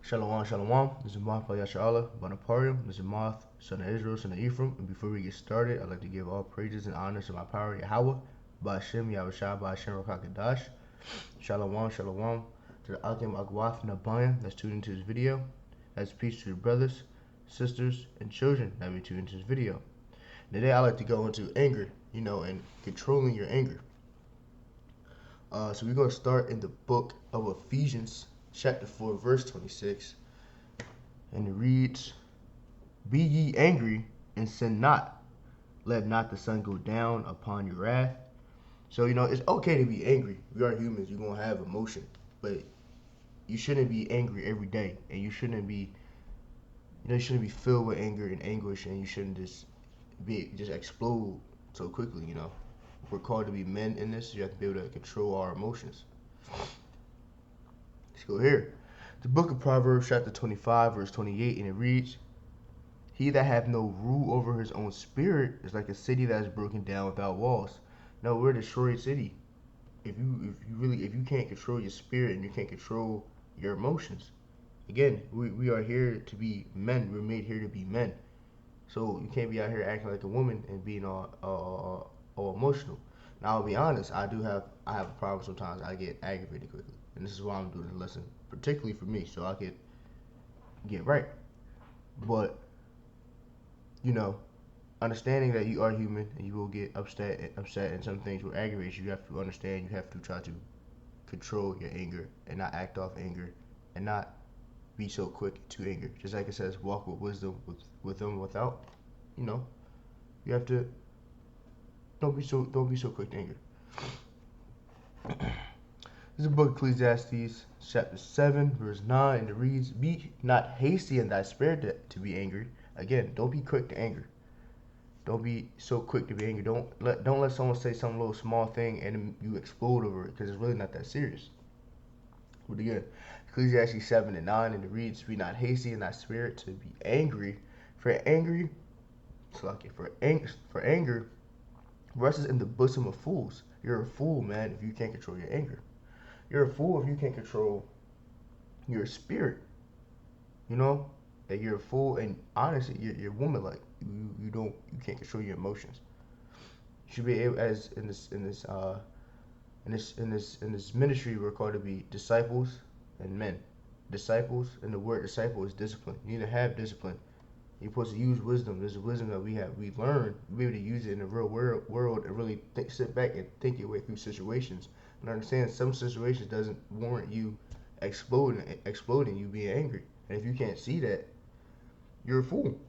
Shalom, shalom. This is Moth Yasharallah, Bonaparium. This is Moth, son of Israel, son of Ephraim. And before we get started, I'd like to give all praises and honors to my power, Yahweh, Ba'ashem, Yahushua, Ba'ashem, Rakakadash. Shalom, shalom. To the Akim Agwath Nabayim that's tuned into this video. That's peace to your brothers, sisters, and children that be tuned into this video. Today, I'd like to go into anger, and controlling your anger. So we're going to start in the book of Ephesians, chapter 4, verse 26. And it reads, Be ye angry, and sin not. Let not the sun go down upon your wrath. So, it's okay to be angry. We are humans. You're going to have emotion. But you shouldn't be angry every day. And you shouldn't be filled with anger and anguish. And you shouldn't just explode so quickly, We're called to be men in this. So you have to be able to control our emotions. Let's go here. The book of Proverbs, chapter 25, verse 28, and it reads, He that hath no rule over his own spirit is like a city that is broken down without walls. No, we're a destroyed city. If you can't control your spirit and you can't control your emotions. Again, we are here to be men. We're made here to be men. So you can't be out here acting like a woman and being all emotional. Now I'll be honest, I have a problem sometimes. I get aggravated quickly. And this is why I'm doing the lesson, particularly for me, so I could get right. But understanding that you are human and you will get upset and some things will aggravate you, you have to understand you have to try to control your anger and not act off anger and not be so quick to anger. Just like it says, walk with wisdom with them without. You have to don't be so quick to anger. This is the book of Ecclesiastes, chapter 7, verse 9, and it reads, Be not hasty in thy spirit to be angry. Again, don't be quick to anger. Don't be so quick to be angry. Don't let someone say some little small thing and you explode over it, because it's really not that serious. But again, Ecclesiastes 7 and 9, and it reads, Be not hasty in thy spirit to be angry, for anger rests in the bosom of fools. You're a fool, man, if you can't control your anger. You're a fool if you can't control your spirit. That you're a fool, and honestly, you're woman-like. You can't control your emotions. You should be able, as in this ministry, we're called to be disciples and men. Disciples, and the word disciple is discipline. You need to have discipline. You're supposed to use wisdom. There's a wisdom that we learn. Be able to use it in the real world and really sit back and think your way through situations. And understand some situations doesn't warrant you exploding, you being angry. And if you can't see that, you're a fool.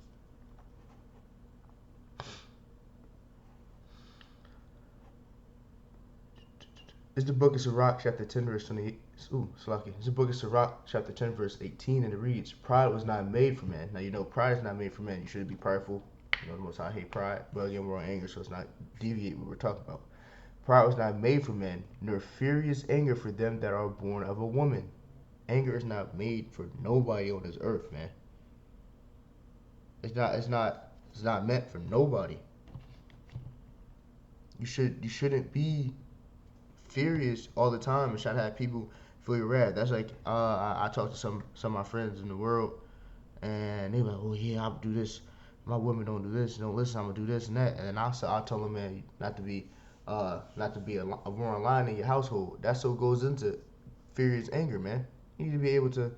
This is the book of Sirach, chapter 10, verse 28. This is the book of Sirach, chapter 10, verse 18, and it reads, Pride was not made for man. Now, pride is not made for man. You shouldn't be prideful. The Most High hate pride. But again, we're on anger, so it's not deviate what we're talking about. Pride was not made for men, nor furious anger for them that are born of a woman. Anger is not made for nobody on this earth, man. It's not meant for nobody. You shouldn't be furious all the time and try to have people feel your wrath. That's like I talk to some of my friends in the world, and they be like, oh yeah, I'll do this. My women don't do this. Don't listen. I'm gonna do this and that. And I tell them, man, not to be a wrong line in your household. That's what goes into furious anger, man. You need to be able to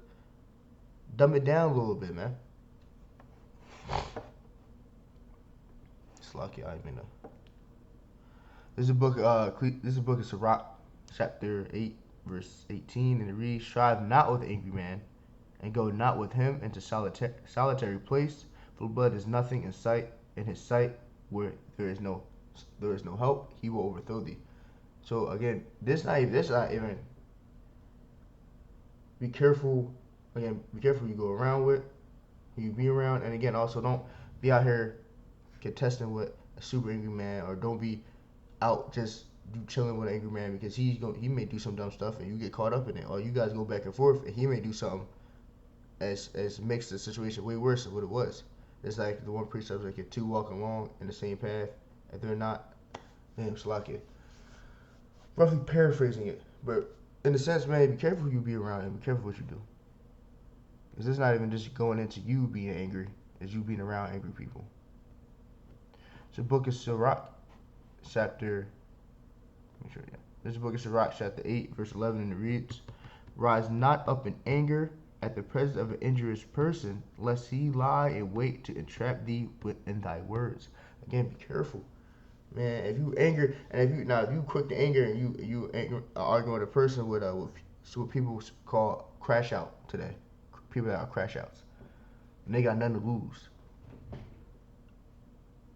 dumb it down a little bit, man. It's lucky I mean. This is a book of Sirach, chapter 8, verse 18, and it reads, Strive not with the angry man, and go not with him into solitary place, for blood is nothing in his sight, where there is no help, he will overthrow thee. So again, this not even. Be careful. Again, be careful who you go around with, who you be around, and again, also don't be out here contesting with a super angry man, or don't be out just chilling with an angry man because he may do some dumb stuff and you get caught up in it, or you guys go back and forth and he may do something as makes the situation way worse than what it was. It's like the one precept, like if two walking along in the same path, if they're not, damn, Slakia. Roughly paraphrasing it, but in a sense, man, be careful who you be around and be careful what you do. Because it's not even just going into you being angry, it's you being around angry people. So book of Sirach, chapter, make sure, yeah. This book of Sirach, chapter 8, verse 11, and it reads, Rise not up in anger at the presence of an injurious person, lest he lie in wait to entrap thee in thy words. Again, be careful. Man, if you anger, and if you quick to anger and you arguing with a person with what people call crash out today, people that are crash outs, and they got nothing to lose.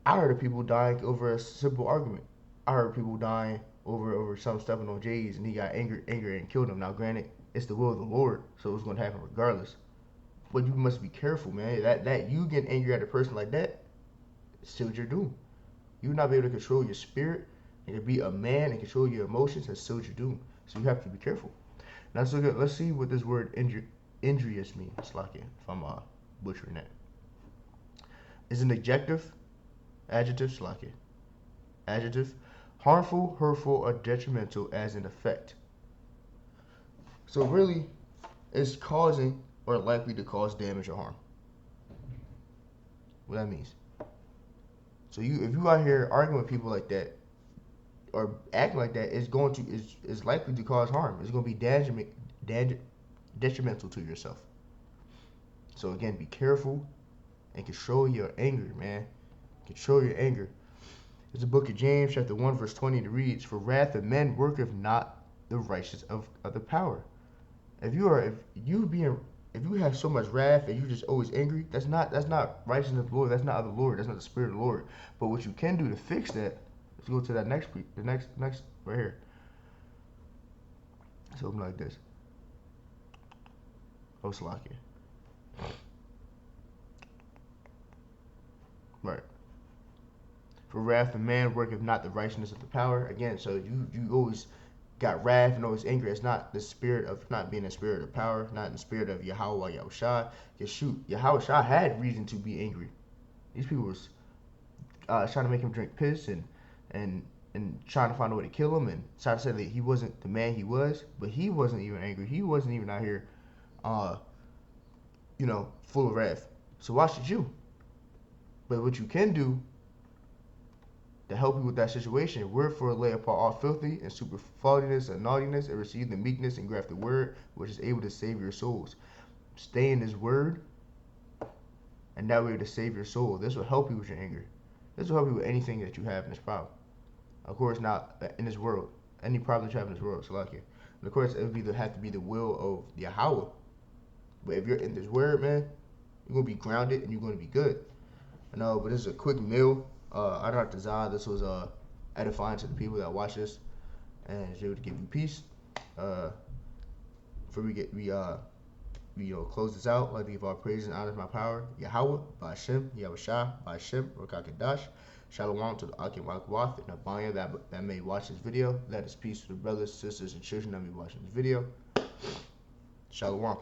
I heard of people dying over a simple argument. I heard people dying over some stepping on J's, and he got angry and killed him. Now, granted, it's the will of the Lord, so it's going to happen regardless. But you must be careful, man. That you getting angry at a person like that, seals your doom. You will not be able to control your spirit and to be a man and control your emotions, and seals your doom. So you have to be careful. Now let's see what this word injurious means. It's like if I'm butchering that. Is an adjective, Slaki. Adjective, harmful, hurtful, or detrimental as an effect. So really, it's causing or likely to cause damage or harm. What that means. So if you out here arguing with people like that or acting like that, is likely to cause harm. It's going to be detrimental to yourself. So again, be careful and control your anger, man. Control your anger. It's the book of James, chapter 1, verse 20, and it reads, For wrath of men worketh not the righteousness of the power. If you have so much wrath and you just always angry, that's not righteousness of the Lord. That's not of the Lord. That's not the Spirit of the Lord. But what you can do to fix that, let's go to that next right here. Something like this. Oh, Salakia. Right. For wrath of man worketh not the righteousness of the power. Again, so you always got wrath and always angry. It's not the spirit of not being a spirit of power, not in the spirit of Yahweh Yahushua. Yahushua had reason to be angry. These people was trying to make him drink piss and trying to find a way to kill him, and trying to say that he wasn't the man he was, but he wasn't even angry. He wasn't even out here, full of wrath. So why should you? But what you can do to help you with that situation, wherefore lay apart all filthy and superfluitiness and naughtiness, and receive the meekness and grafted word, which is able to save your souls. Stay in His word, and that way to save your soul. This will help you with your anger. This will help you with anything that you have in this problem. Of course, not in this world. Any problem that you have in this world, so like it. And of course, it would have to be the will of Yahweh. But if you're in this word, man, you're gonna be grounded and you're gonna be good. I know, but this is a quick meal. I don't have to Zah. This was edifying to the people that watch this, and it's able to give you peace. Before we close this out, I'd like to give all praise and honor to my power, Yahweh, Ba'ashem, Yahushua, Ba'ashem, Rakakadash. Shalom to the Akim Akwath and Abaya that may watch this video. That is peace to the brothers, sisters, and children that may watch this video. Shalom.